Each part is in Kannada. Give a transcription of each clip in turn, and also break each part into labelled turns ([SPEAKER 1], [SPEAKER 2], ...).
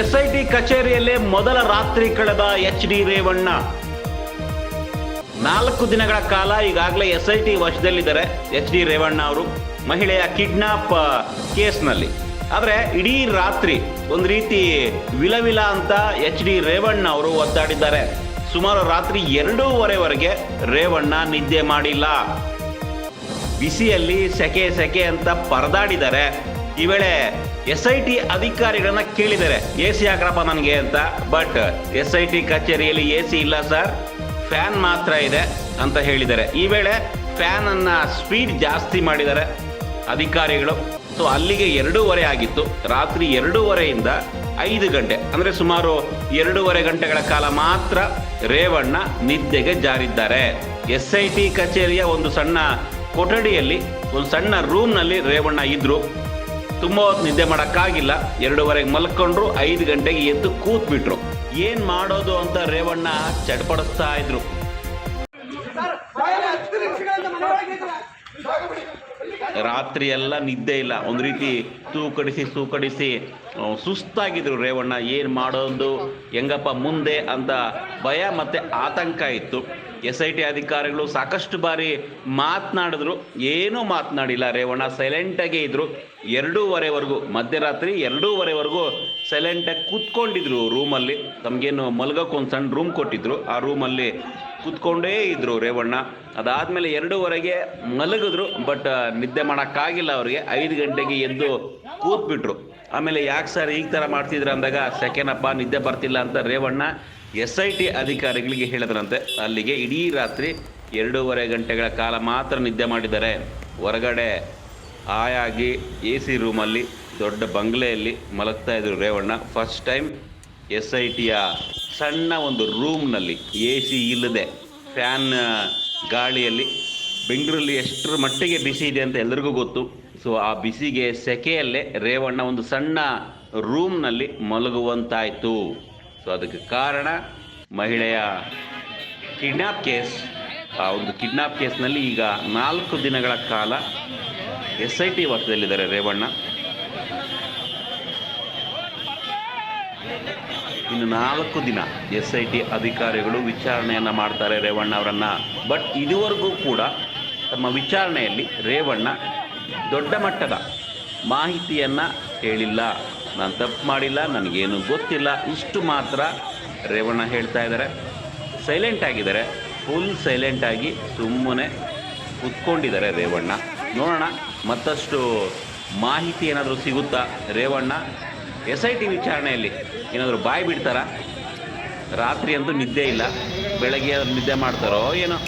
[SPEAKER 1] ಎಸ್ಐಟಿ ಕಚೇರಿಯಲ್ಲೇ ಮೊದಲ ರಾತ್ರಿ ಕಳೆದ ಎಚ್.ಡಿ. ರೇವಣ್ಣ 4 ದಿನಗಳ ಕಾಲ ಈಗಾಗಲೇ ಎಸ್ಐಟಿ ವಶದಲ್ಲಿದ್ದಾರೆ ಎಚ್.ಡಿ. ರೇವಣ್ಣ ಅವರು ಮಹಿಳೆಯ ಕಿಡ್ನಾಪ್ ಕೇಸ್ನಲ್ಲಿ. ಆದರೆ ಇಡೀ ರಾತ್ರಿ ಒಂದು ರೀತಿ ವಿಲವಿಲ ಅಂತ ಎಚ್.ಡಿ. ರೇವಣ್ಣ ಅವರು ಒದ್ದಾಡಿದ್ದಾರೆ. ಸುಮಾರು ರಾತ್ರಿ 2:30ವರೆಗೆ ರೇವಣ್ಣ ನಿದ್ದೆ ಮಾಡಿಲ್ಲ. ಬಿಸಿಯಲ್ಲಿ ಸೆಕೆ ಅಂತ ಪರದಾಡಿದ್ದಾರೆ. ಈ ವೇಳೆ ಎಸ್ಐಟಿ ಅಧಿಕಾರಿಗಳನ್ನ ಕೇಳಿದ್ದಾರೆ, ಎಸಿ ಹಾಕ್ರಪ್ಪ ನನಗೆ ಅಂತ. ಬಟ್ ಎಸ್ಐಟಿ ಕಚೇರಿಯಲ್ಲಿ ಎಸಿ ಇಲ್ಲ ಸರ್, ಫ್ಯಾನ್ ಮಾತ್ರ ಇದೆ ಅಂತ ಹೇಳಿದ್ದಾರೆ. ಈ ವೇಳೆ ಫ್ಯಾನ್ ಅನ್ನ ಸ್ಪೀಡ್ ಜಾಸ್ತಿ ಮಾಡಿದ್ದಾರೆ ಅಧಿಕಾರಿಗಳು. ಸೊ ಅಲ್ಲಿಗೆ 2:30 ಆಗಿತ್ತು. ರಾತ್ರಿ 2:30ಯಿಂದ 5 ಗಂಟೆ ಅಂದರೆ ಸುಮಾರು 2:30 ಗಂಟೆಗಳ ಕಾಲ ಮಾತ್ರ ರೇವಣ್ಣ ನಿದ್ದೆಗೆ ಜಾರಿದ್ದಾರೆ. ಎಸ್ಐಟಿ ಕಚೇರಿಯ ಒಂದು ಸಣ್ಣ ಕೊಠಡಿಯಲ್ಲಿ, ಒಂದು ಸಣ್ಣ ರೂಮ್ನಲ್ಲಿ ರೇವಣ್ಣ ಇದ್ರು. ತುಂಬ ಹೊತ್ತು ನಿದ್ದೆ ಮಾಡೋಕ್ಕಾಗಿಲ್ಲ. 2:30ಗೆ ಮಲ್ಕೊಂಡ್ರು, 5 ಗಂಟೆಗೆ ಎದ್ದು ಕೂತ್ಬಿಟ್ರು. ಏನ್ ಮಾಡೋದು ಅಂತ ರೇವಣ್ಣ ಚಡ್ಪಡಿಸ್ತಾ ಇದ್ರು. ರಾತ್ರಿ ಎಲ್ಲ ನಿದ್ದೆ ಇಲ್ಲ, ಒಂದು ರೀತಿ ತೂಕಡಿಸಿ ಸುಸ್ತಾಗಿದ್ರು ರೇವಣ್ಣ. ಏನು ಮಾಡೋದು, ಹೆಂಗಪ್ಪ ಮುಂದೆ ಅಂತ ಭಯ ಮತ್ತೆ ಆತಂಕ ಇತ್ತು. ಎಸ್ಐಟಿ ಅಧಿಕಾರಿಗಳು ಸಾಕಷ್ಟು ಬಾರಿ ಮಾತನಾಡಿದ್ರು, ಏನೂ ಮಾತನಾಡಿಲ್ಲ ರೇವಣ್ಣ. ಸೈಲೆಂಟಾಗೇ ಇದ್ರು. 2:30ವರೆಗೂ, ಮಧ್ಯರಾತ್ರಿ 2:30ವರೆಗೂ ಸೈಲೆಂಟಾಗಿ ಕೂತ್ಕೊಂಡಿದ್ರು ರೂಮಲ್ಲಿ. ತಮಗೇನು ಮಲ್ಗೋಕೆ ಒಂದು ಸಣ್ಣ ರೂಮ್ ಕೊಟ್ಟಿದ್ರು, ಆ ರೂಮಲ್ಲಿ ಕೂತ್ಕೊಂಡೇ ಇದ್ರು ರೇವಣ್ಣ. ಅದಾದಮೇಲೆ 2:30ಗೆ ಮಲಗಿದ್ರು. ಬಟ್ ನಿದ್ದೆ ಮಾಡೋಕ್ಕಾಗಿಲ್ಲ ಅವ್ರಿಗೆ. 5 ಗಂಟೆಗೆ ಎದ್ದು ಕೂತ್ಬಿಟ್ರು. ಆಮೇಲೆ ಯಾಕೆ ಸರ್ ಈ ಥರ ಮಾಡ್ತಿದ್ರು ಅಂದಾಗ, ಸೆಕೆಂಡಪ್ಪ ನಿದ್ದೆ ಬರ್ತಿಲ್ಲ ಅಂತ ರೇವಣ್ಣ ಎಸ್ಐಟಿ ಅಧಿಕಾರಿಗಳಿಗೆ ಹೇಳಿದ್ರಂತೆ. ಅಲ್ಲಿಗೆ ಇಡೀ ರಾತ್ರಿ 2:30 ಗಂಟೆಗಳ ಕಾಲ ಮಾತ್ರ ನಿದ್ದೆ ಮಾಡಿದ್ದಾರೆ. ಹೊರಗಡೆ ಹಾಯಾಗಿ ಎಸಿ ರೂಮಲ್ಲಿ, ದೊಡ್ಡ ಬಂಗ್ಲೆಯಲ್ಲಿ ಮಲಗ್ತಾ ಇದ್ರು ರೇವಣ್ಣ. ಫಸ್ಟ್ ಟೈಮ್ ಎಸ್ಐಟಿಯ ಸಣ್ಣ ಒಂದು ರೂಮ್ನಲ್ಲಿ, ಎಸಿ ಇಲ್ಲದೆ ಫ್ಯಾನ್ ಗಾಳಿಯಲ್ಲಿ. ಬೆಂಗಳೂರಲ್ಲಿ ಎಷ್ಟರ ಮಟ್ಟಿಗೆ ಬಿಸಿ ಇದೆ ಅಂತ ಎಲ್ರಿಗೂ ಗೊತ್ತು. ಸೊ ಆ ಬಿಸಿಗೆ, ಸೆಕೆಯಲ್ಲೇ ರೇವಣ್ಣ ಒಂದು ಸಣ್ಣ ರೂಮ್ನಲ್ಲಿ ಮಲಗುವಂತಾಯಿತು. ಸೊ ಅದಕ್ಕೆ ಕಾರಣ ಮಹಿಳೆಯ ಕಿಡ್ನಾಪ್ ಕೇಸ್. ಆ ಒಂದು ಕಿಡ್ನಾಪ್ ಕೇಸ್ನಲ್ಲಿ ಈಗ 4 ದಿನಗಳ ಕಾಲ ಎಸ್ಐಟಿ ವಶದಲ್ಲಿದ್ದಾರೆ ರೇವಣ್ಣ. ಇನ್ನು 4 ದಿನ ಎಸ್ಐಟಿ ಅಧಿಕಾರಿಗಳು ವಿಚಾರಣೆಯನ್ನು ಮಾಡ್ತಾರೆ ರೇವಣ್ಣ ಅವರನ್ನ. ಬಟ್ ಇದುವರೆಗೂ ಕೂಡ ತಮ್ಮ ವಿಚಾರಣೆಯಲ್ಲಿ ರೇವಣ್ಣ ದೊಡ್ಡ ಮಟ್ಟದ ಮಾಹಿತಿಯನ್ನು ಹೇಳಿಲ್ಲ. ನಾನು ತಪ್ಪು ಮಾಡಿಲ್ಲ, ನನಗೇನು ಗೊತ್ತಿಲ್ಲ, ಇಷ್ಟು ಮಾತ್ರ ರೇವಣ್ಣ ಹೇಳ್ತಾ ಇದ್ದಾರೆ. ಸೈಲೆಂಟ್ ಆಗಿದ್ದಾರೆ, ಫುಲ್ ಸೈಲೆಂಟಾಗಿ ಸುಮ್ಮನೆ ಕೂತ್ಕೊಂಡಿದ್ದಾರೆ ರೇವಣ್ಣ. ನೋಡೋಣ ಮತ್ತಷ್ಟು ಮಾಹಿತಿ ಏನಾದರೂ ಸಿಗುತ್ತಾ ರೇವಣ್ಣ ಎಸ್ಐಟಿ ವಿಚಾರಣೆಯಲ್ಲಿ ಏನಾದರೂ ಬಾಯಿ ಬಿಡ್ತಾರಾ? ರಾತ್ರಿ ಅಂತೂ ನಿದ್ದೆ ಇಲ್ಲ, ಬೆಳಗ್ಗೆ ನಿದ್ದೆ ಮಾಡ್ತಾರೋ ಏನೋ.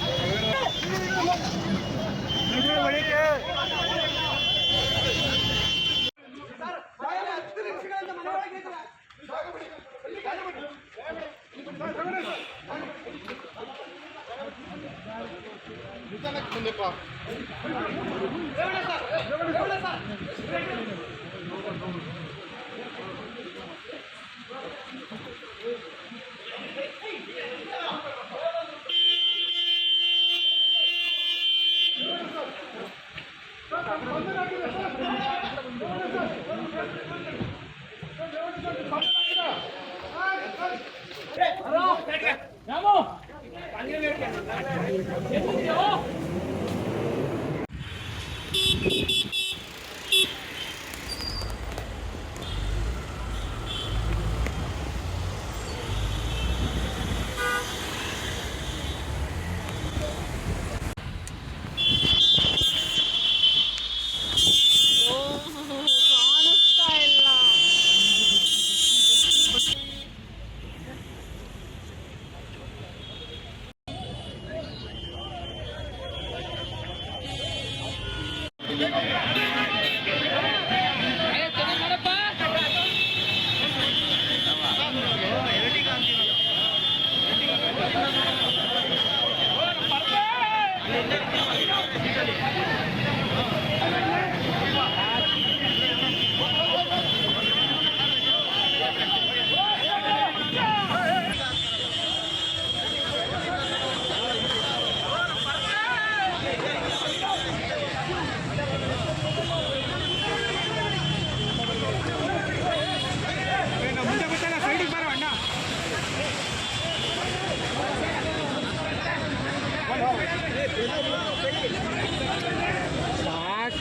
[SPEAKER 2] ಸಾಕು